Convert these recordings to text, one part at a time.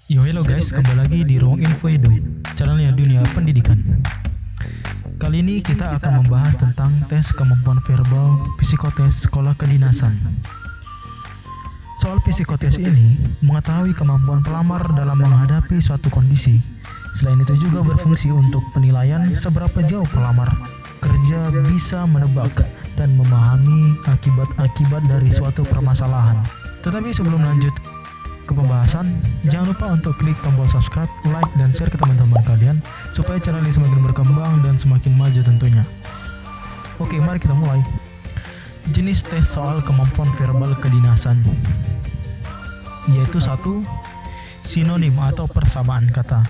Yo hello guys, kembali lagi di Ruang Info Edu, channelnya dunia pendidikan. Kali ini kita akan membahas tentang tes kemampuan verbal psikotes sekolah kedinasan. Soal psikotes ini mengetahui kemampuan pelamar dalam menghadapi suatu kondisi. Selain itu juga berfungsi untuk penilaian seberapa jauh pelamar kerja bisa menebak dan memahami akibat-akibat dari suatu permasalahan. Tetapi sebelum lanjut ke pembahasan, jangan lupa untuk klik tombol subscribe, like, dan share ke teman-teman kalian supaya channel ini semakin berkembang dan semakin maju tentunya. Oke, mari kita mulai. Jenis tes soal kemampuan verbal kedinasan, yaitu 1. Sinonim atau persamaan kata.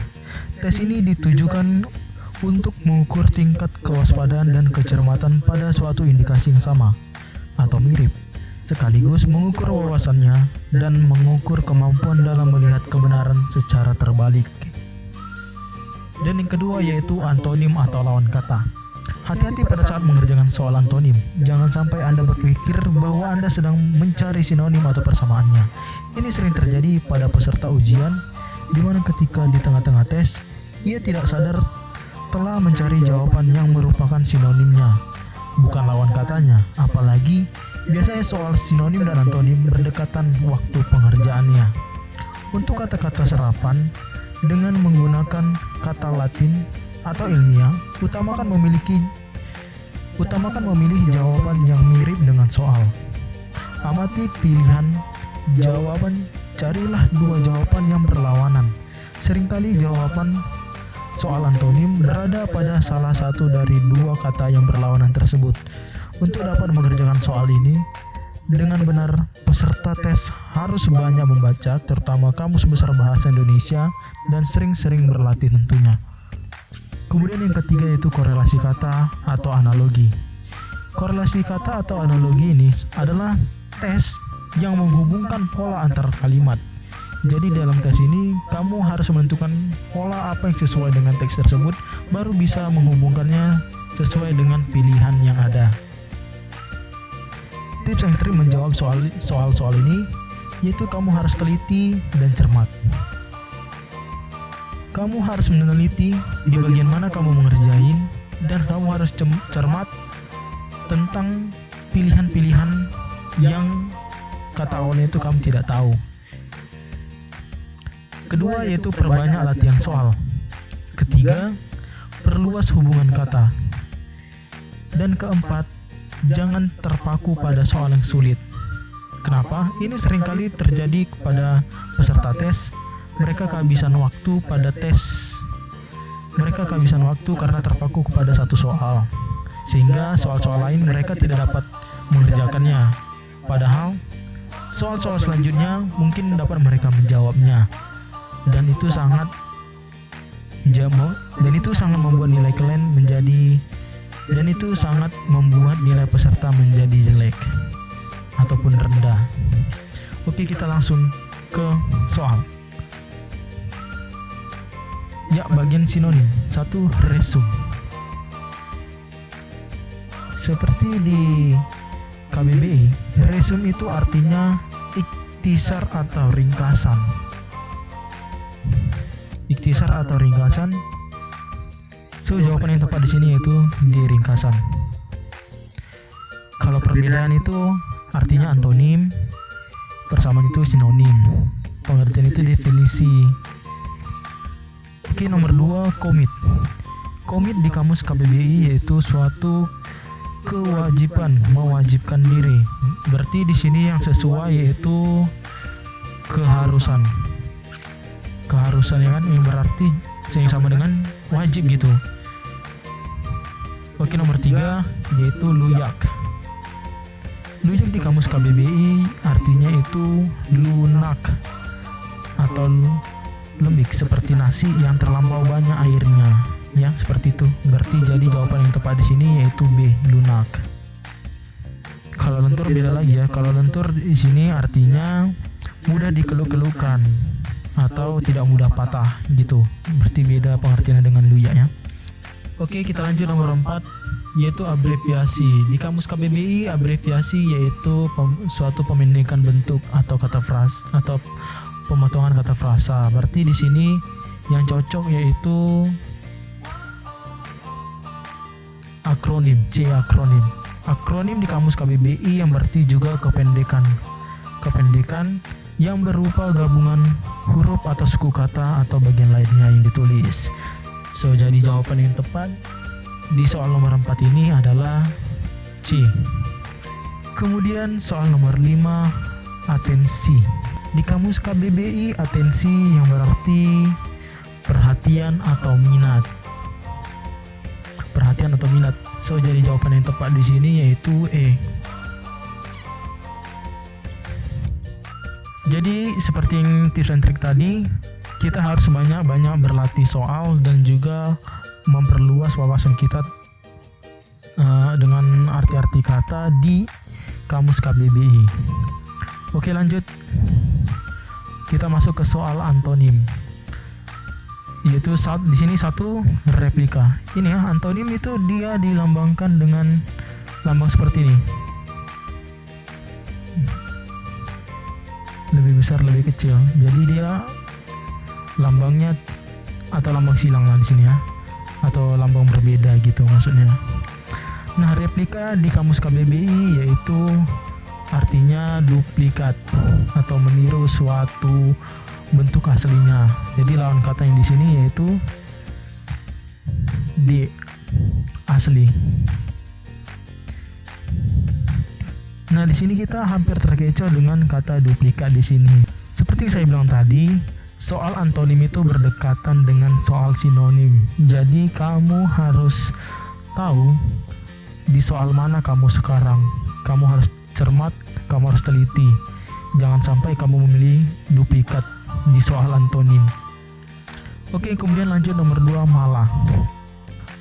Tes ini ditujukan untuk mengukur tingkat kewaspadaan dan kecermatan pada suatu indikasi yang sama atau mirip, sekaligus mengukur wawasannya dan mengukur kemampuan dalam melihat kebenaran secara terbalik. Dan yang kedua yaitu antonim atau lawan kata. Hati-hati pada saat mengerjakan soal antonim. Jangan sampai Anda berpikir bahwa Anda sedang mencari sinonim atau persamaannya. Ini sering terjadi pada peserta ujian, di mana ketika di tengah-tengah tes, ia tidak sadar telah mencari jawaban yang merupakan sinonimnya, bukan lawan katanya. Apalagi biasanya soal sinonim dan antonim berdekatan waktu pengerjaannya. Untuk kata-kata serapan, dengan menggunakan kata Latin atau ilmiah, utamakan memilih jawaban yang mirip dengan soal. Amati pilihan jawaban, carilah dua jawaban yang berlawanan. Seringkali jawaban soal antonim berada pada salah satu dari dua kata yang berlawanan tersebut. Untuk dapat mengerjakan soal ini dengan benar, peserta tes harus banyak membaca, terutama Kamus Besar Bahasa Indonesia, dan sering-sering berlatih tentunya. Kemudian yang ketiga yaitu korelasi kata atau analogi. Korelasi kata atau analogi ini adalah tes yang menghubungkan pola antar kalimat. Jadi dalam tes ini, kamu harus menentukan pola apa yang sesuai dengan teks tersebut, baru bisa menghubungkannya sesuai dengan pilihan yang ada. Tips yang trik menjawab soal ini, yaitu kamu harus teliti dan cermat. Kamu harus meneliti di bagian mana kamu mengerjain, dan kamu harus cermat tentang pilihan-pilihan yang kata awalnya itu kamu tidak tahu. Kedua yaitu perbanyak latihan soal. Ketiga, perluas hubungan kata. Dan keempat, jangan terpaku pada soal yang sulit. Kenapa? Ini seringkali terjadi kepada peserta tes. Mereka kehabisan waktu pada tes. Mereka kehabisan waktu karena terpaku kepada satu soal, sehingga soal-soal lain mereka tidak dapat mengerjakannya. Padahal soal-soal selanjutnya mungkin dapat mereka menjawabnya. Dan itu sangat membuat nilai kalian membuat nilai peserta menjadi jelek ataupun rendah. Oke, kita langsung ke soal. Ya, bagian sinonim. 1. Resum. Seperti di KBBI, resum itu artinya ikhtisar atau ringkasan. Ikhtisar atau ringkasan. Jawaban yang tepat di sini yaitu di ringkasan. Kalau perbedaan itu artinya antonim, persamaan itu sinonim, pengertian itu definisi. Oke, nomor 2, komit. Komit di kamus KBBI yaitu suatu kewajiban, mewajibkan diri. Berarti di sini yang sesuai yaitu keharusan. Keharusan ya kan, yang berarti yang sama dengan wajib gitu. Oke, nomor 3 yaitu luyak. Luyak di kamus KBBI artinya itu lunak atau lembik, seperti nasi yang terlampau banyak airnya. Ya, seperti itu. Berarti jadi jawaban yang tepat di sini yaitu B, lunak. Kalau lentur beda lagi ya. Kalau lentur di sini artinya mudah dikeluk-kelukan atau tidak mudah patah gitu. Berarti beda pengertiannya dengan luyak ya. Oke, kita lanjut nomor 4 yaitu abreviasi. Di kamus KBBI, abreviasi yaitu suatu pemendekan bentuk atau kata frasa atau pemotongan kata frasa. Berarti di sini yang cocok yaitu akronim, C akronim. Akronim di kamus KBBI yang berarti juga kependekan. Kependekan yang berupa gabungan huruf atau suku kata atau bagian lainnya yang ditulis. So, jadi jawaban yang tepat di soal nomor 4 ini adalah C. Kemudian soal nomor 5, atensi. Di kamus KBBI, atensi yang berarti perhatian atau minat. Perhatian atau minat. So, jadi jawaban yang tepat di sini yaitu E. Jadi seperti yang tips and trik tadi, kita harus banyak-banyak berlatih soal dan juga memperluas wawasan kita dengan arti-arti kata di kamus KBBI. Oke, lanjut. Kita masuk ke soal antonim. Yaitu di sini satu replika. Ini ya, antonim itu dia dilambangkan dengan lambang seperti ini. Lebih besar, lebih kecil. Jadi dia lambangnya atau lambang silang lah di sini ya. Atau lambang berbeda gitu maksudnya. Nah, replika di kamus KBBI yaitu artinya duplikat atau meniru suatu bentuk aslinya. Jadi lawan kata yang di sini yaitu D, asli. Nah, di sini kita hampir terkecoh dengan kata duplikat di sini. Seperti yang saya bilang tadi, soal antonim itu berdekatan dengan soal sinonim. Jadi kamu harus tahu di soal mana kamu sekarang. Kamu harus cermat, kamu harus teliti. Jangan sampai kamu memilih duplikat di soal antonim. Oke, kemudian lanjut nomor 2, malah.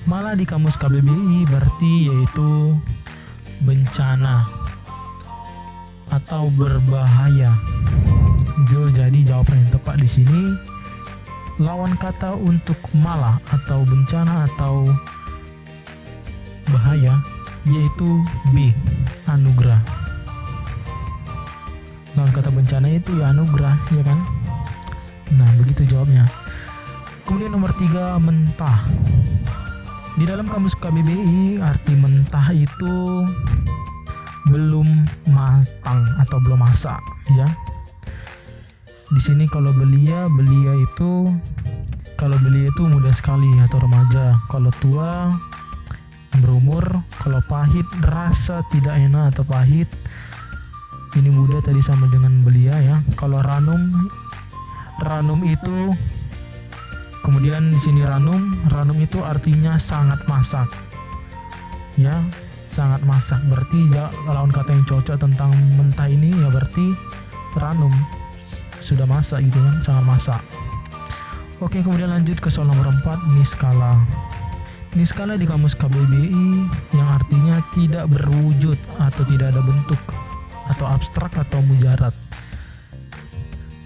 Malah di kamus KBBI berarti yaitu bencana atau berbahaya. Jadi jawaban yang tepat di sini lawan kata untuk malah atau bencana atau bahaya yaitu B, anugerah. Lawan kata bencana itu ya anugerah, ya kan? Nah, begitu jawabnya. Kemudian nomor 3, mentah. Di dalam kamus KBBI arti mentah itu belum matang atau belum masak, ya. Di sini kalau belia itu muda sekali atau remaja. Kalau tua berumur. Kalau pahit, rasa tidak enak atau pahit, ini muda tadi sama dengan belia ya. Kalau ranum itu kemudian di sini ranum itu artinya sangat masak, ya. Sangat masak berarti lawan kata yang cocok tentang mentah ini ya berarti ranum, sudah masak gitu kan, sangat masak. Oke, kemudian lanjut ke soal nomor 4, niskala. Niskala di kamus KBBI yang artinya tidak berwujud atau tidak ada bentuk atau abstrak atau mujarad.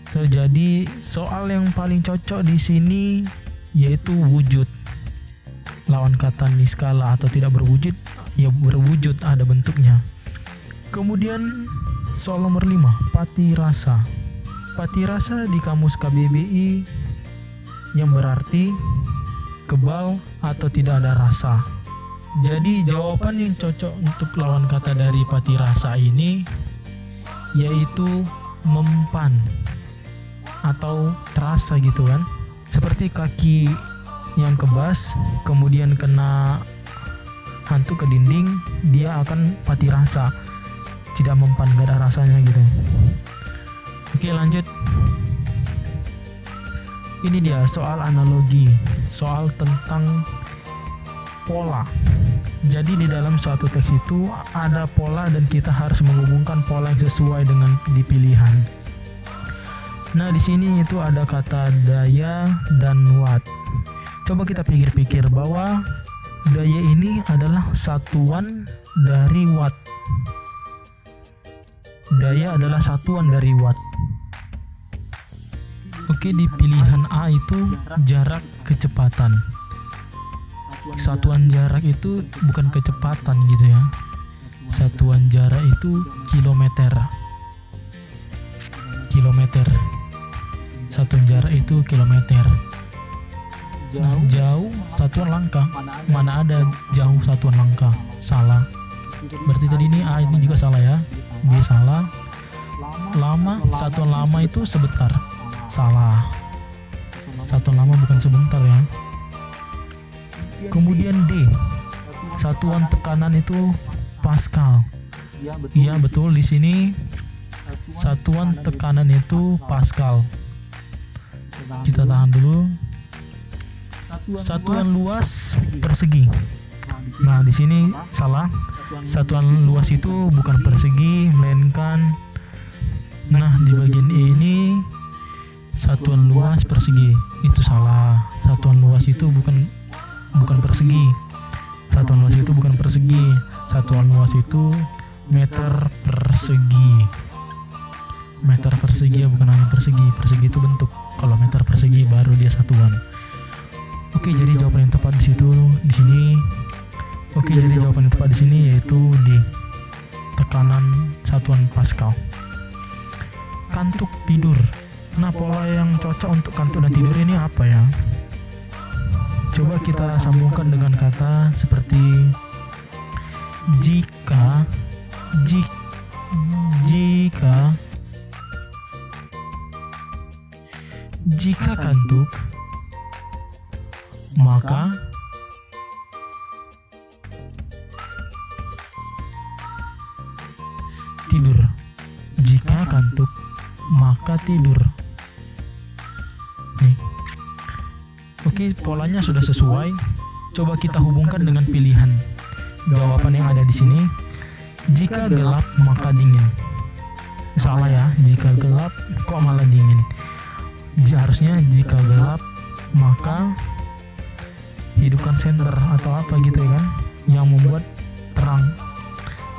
So, jadi soal yang paling cocok di sini yaitu wujud. Lawan kata niskala atau tidak berwujud ya berwujud, ada bentuknya. Kemudian soal nomor 5, pati rasa. Pati rasa di kamus KBBI yang berarti kebal atau tidak ada rasa. Jadi jawaban yang cocok untuk lawan kata dari pati rasa ini yaitu mempan atau terasa gitu kan. Seperti kaki yang kebas kemudian kena hantu ke dinding, dia akan pati rasa, tidak mempan, gak ada rasanya gitu. Oke, lanjut. Ini dia soal analogi, soal tentang pola. Jadi di dalam suatu teks itu ada pola dan kita harus menghubungkan pola yang sesuai dengan dipilihan. Nah, di sini itu ada kata daya dan watt. Coba kita pikir-pikir bahwa daya ini adalah satuan dari watt. Daya adalah satuan dari watt. Oke, di pilihan A itu jarak kecepatan. Satuan jarak itu bukan kecepatan gitu ya. Satuan jarak itu kilometer. satuan jarak itu kilometer. Nah, jauh satuan langkah. Mana ada jauh satuan langkah? Salah. Berarti tadi ini A ini juga salah ya. B salah. Lama, satuan lama itu sebentar. Salah. Satuan lama bukan sebentar ya. Kemudian D, satuan tekanan itu Pascal. Iya betul, di sini satuan tekanan itu Pascal. Kita tahan dulu. Satuan luas persegi. Nah, di sini salah. Satuan luas itu bukan persegi, melainkan di bagian E ini satuan luas persegi. Itu salah. Satuan luas itu bukan persegi. Satuan luas itu bukan persegi. Satuan luas itu meter persegi. Meter persegi ya, bukan hanya persegi. Persegi itu bentuk. Kalau meter persegi baru dia satuan. Oke, jadi jawaban yang tepat di sini. Oke, jadi jawaban yang tepat di sini yaitu D. Tekanan satuan Pascal. Kantuk tidur. Nah, pola yang cocok untuk kantuk dan tidur ini apa ya? Coba kita sambungkan dengan kata seperti jika kantuk, maka tidur. Jika kantuk, maka tidur. Nih. Oke, polanya sudah sesuai. Coba kita hubungkan dengan pilihan jawaban yang ada di sini. Jika gelap, maka dingin. Salah ya, jika gelap kok malah dingin. Harusnya jika gelap maka hidupkan senter atau apa gitu ya kan, yang membuat terang.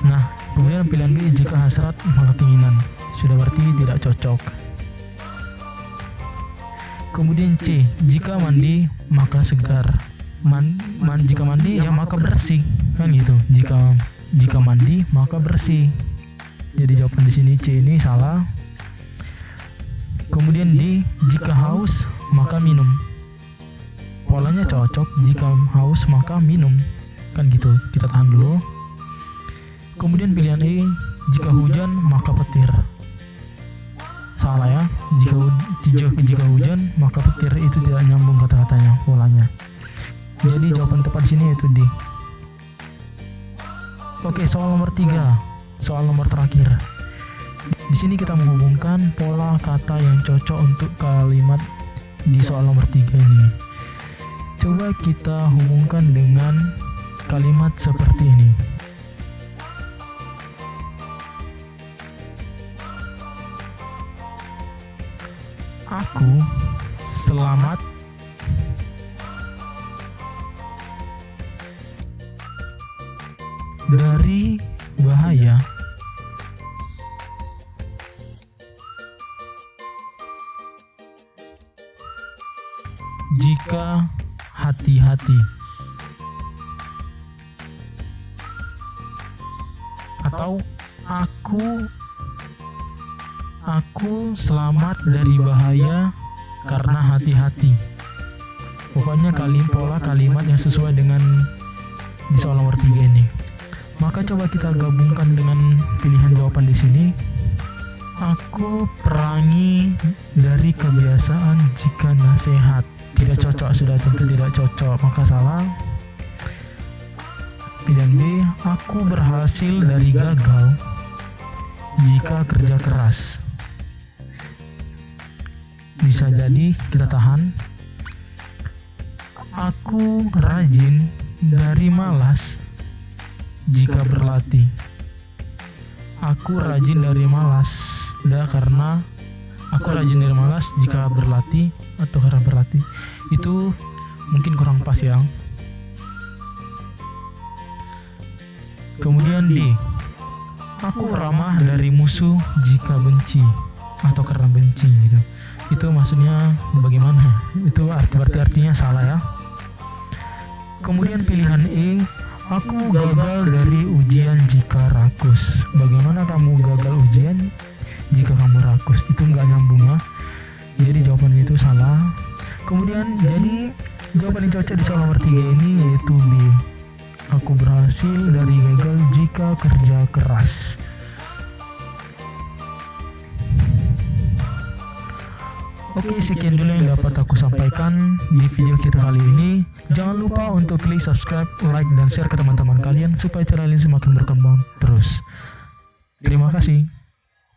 Nah, kemudian pilihan B, jika hasrat maka keinginan. Sudah berarti tidak cocok. Kemudian C, jika mandi maka segar. Jika mandi ya maka bersih, kan gitu. Jika mandi maka bersih. Jadi jawaban di sini C ini salah. Kemudian D, jika haus maka minum. Polanya cocok, jika haus maka minum, kan gitu. Kita tahan dulu. Kemudian pilihan E, jika hujan maka petir. Salah ya, jika hujan maka petir, itu tidak nyambung kata-katanya, polanya. Jadi jawaban tepat di sini yaitu D. Oke, soal nomor 3, soal nomor terakhir. Di sini kita menghubungkan pola kata yang cocok untuk kalimat di soal nomor 3 ini. Coba kita hubungkan dengan kalimat seperti ini. Aku selamat dari bahaya jika hati-hati. Atau aku selamat dari bahaya karena hati-hati. Pokoknya pola kalimat yang sesuai dengan di soal nomor 3 ini. Maka coba kita gabungkan dengan pilihan jawaban di sini. Aku perangi dari kebiasaan jika nasihat. Tidak cocok, sudah tentu tidak cocok, maka salah. Pilihan B, aku berhasil dari gagal jika kerja keras. Bisa jadi kita tahan. Aku rajin dari malas jika berlatih. Aku rajin dari malas karena aku rajin dari malas jika berlatih atau karena berlatih. Itu mungkin kurang pas ya. Kemudian D, aku ramah dari musuh jika benci atau karena benci gitu. Itu maksudnya bagaimana? Itu berarti artinya salah ya. Kemudian pilihan E, aku gagal dari ujian jika rakus. Bagaimana kamu gagal ujian jika kamu rakus? Itu nggak nyambung ya. Jadi jawaban Dan jadi jawaban yang cocok di soal nomor 3 ini yaitu B. Aku berhasil dari gagal jika kerja keras. Oke, sekian dulu yang dapat aku sampaikan di video kita kali ini. Jangan lupa untuk klik subscribe, like, dan share ke teman-teman kalian supaya channel ini semakin berkembang terus. Terima kasih.